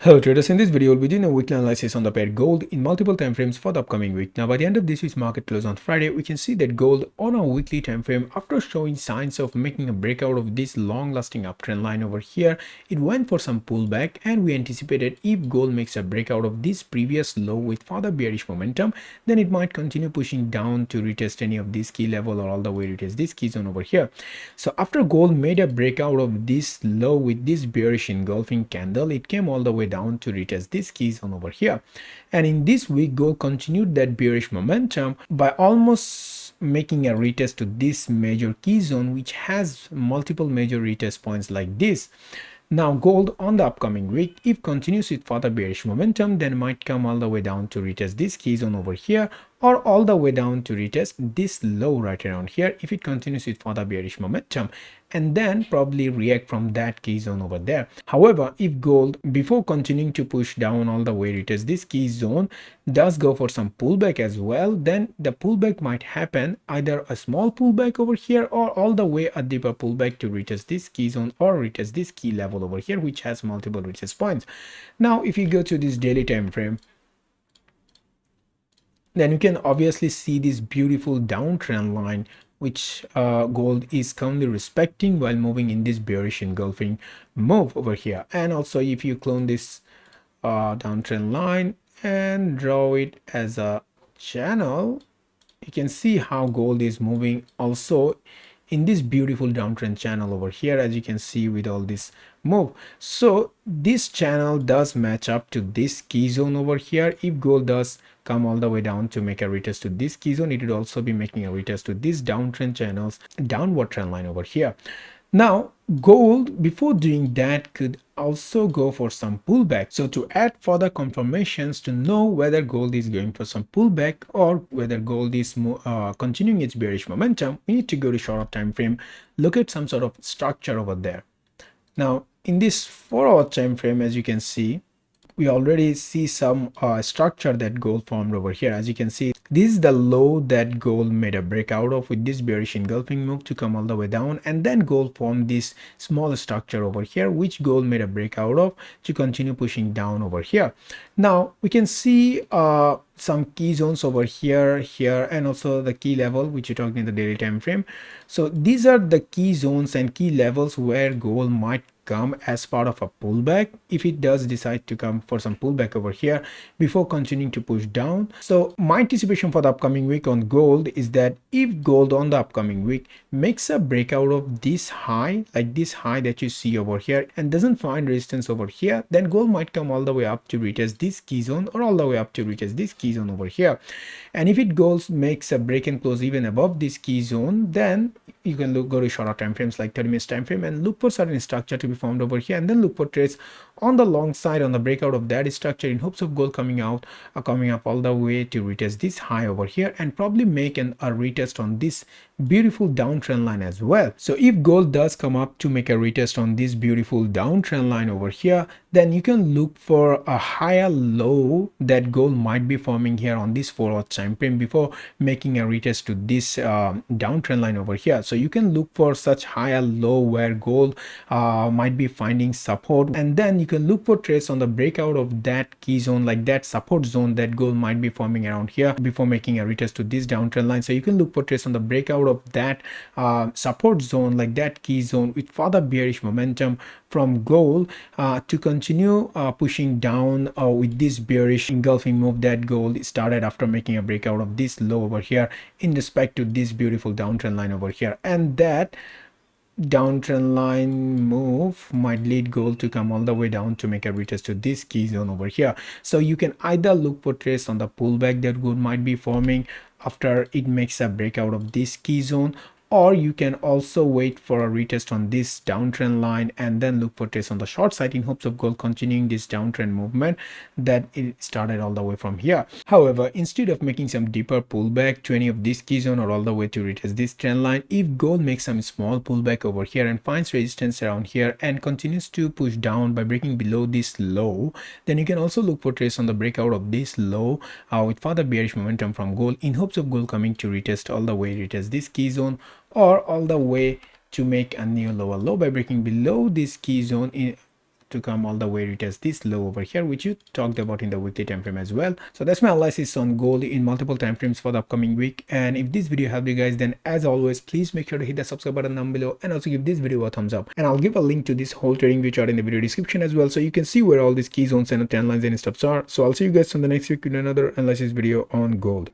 Hello traders, in this video we'll be doing a weekly analysis on the pair gold in multiple time frames for the upcoming week. Now by the end of this week's market close on Friday, we can see that gold on a weekly time frame, after showing signs of making a breakout of this long lasting uptrend line over here, it went for some pullback, and we anticipated if gold makes a breakout of this previous low with further bearish momentum, then it might continue pushing down to retest any of this key level or all the way retest this key zone over here. So after gold made a breakout of this low with this bearish engulfing candle, it came all the way down to retest this key zone over here. And in this week, gold continued that bearish momentum by almost making a retest to this major key zone, which has multiple major retest points like this. Now gold on the upcoming week, if continues with further bearish momentum, then might come all the way down to retest this key zone over here, or all the way down to retest this low right around here if it continues with further bearish momentum, and then probably react from that key zone over there. However, if gold before continuing to push down all the way retest this key zone does go for some pullback as well, then the pullback might happen either a small pullback over here or all the way a deeper pullback to retest this key zone or retest this key level over here, which has multiple retest points. Now if you go to this daily time frame, then you can obviously see this beautiful downtrend line which gold is currently respecting while moving in this bearish engulfing move over here. And also if you clone this downtrend line and draw it as a channel, you can see how gold is moving also in this beautiful downtrend channel over here, as you can see with all this move. So this channel does match up to this key zone over here. If gold does come all the way down to make a retest to this key zone, it would also be making a retest to this downtrend channel's downward trend line over here. Now gold before doing that could also go for some pullback. So to add further confirmations to know whether gold is going for some pullback or whether gold is continuing its bearish momentum, we need to go to shorter time frame, look at some sort of structure over there. Now in this 4-hour time frame, as you can see, we already see some structure that gold formed over here. As you can see, this is the low that gold made a breakout of with this bearish engulfing move to come all the way down, and then gold formed this small structure over here which gold made a breakout of to continue pushing down over here. Now we can see some key zones over here, and also the key level which you're talking in the daily time frame. So these are the key zones and key levels where gold might come as part of a pullback if it does decide to come for some pullback over here before continuing to push down. So my anticipation for the upcoming week on gold is that if gold on the upcoming week makes a breakout of this high, like this high that you see over here, and doesn't find resistance over here, then gold might come all the way up to retest this key zone or all the way up to retest this key zone over here. And if it goes makes a break and close even above this key zone, then you can go to shorter time frames like 30 minutes time frame and look for certain structure to be formed over here, and then look for trades on the long side on the breakout of that structure in hopes of gold coming up all the way to retest this high over here and probably make a retest on this beautiful downtrend line as well. So if gold does come up to make a retest on this beautiful downtrend line over here, then you can look for a higher low that gold might be forming here on this 4-hour time frame before making a retest to this downtrend line over here. So you can look for such higher low where gold might be finding support, and then you can look for trades on the breakout of that key zone, like that support zone that gold might be forming around here before making a retest to this downtrend line. So you can look for trades on the breakout of that support zone, like that key zone, with further bearish momentum from gold to continue pushing down with this bearish engulfing move that gold started after making a breakout of this low over here in respect to this beautiful downtrend line over here. And that downtrend line move might lead gold to come all the way down to make a retest to this key zone over here. So you can either look for trades on the pullback that gold might be forming after it makes a breakout of this key zone, or you can also wait for a retest on this downtrend line and then look for trades on the short side in hopes of gold continuing this downtrend movement that it started all the way from here. However, instead of making some deeper pullback to any of this key zone or all the way to retest this trend line, if gold makes some small pullback over here and finds resistance around here and continues to push down by breaking below this low, then you can also look for trades on the breakout of this low with further bearish momentum from gold in hopes of gold coming to retest all the way retest this key zone, or all the way to make a new lower low by breaking below this key zone to come all the way retest this low over here, which you talked about in the weekly time frame as well. So that's my analysis on gold in multiple time frames for the upcoming week. And if this video helped you guys, then as always, please make sure to hit the subscribe button down below and also give this video a thumbs up. And I'll give a link to this whole trading view chart in the video description as well, so you can see where all these key zones and trend lines and stuff are. So I'll see you guys on the next week with another analysis video on gold.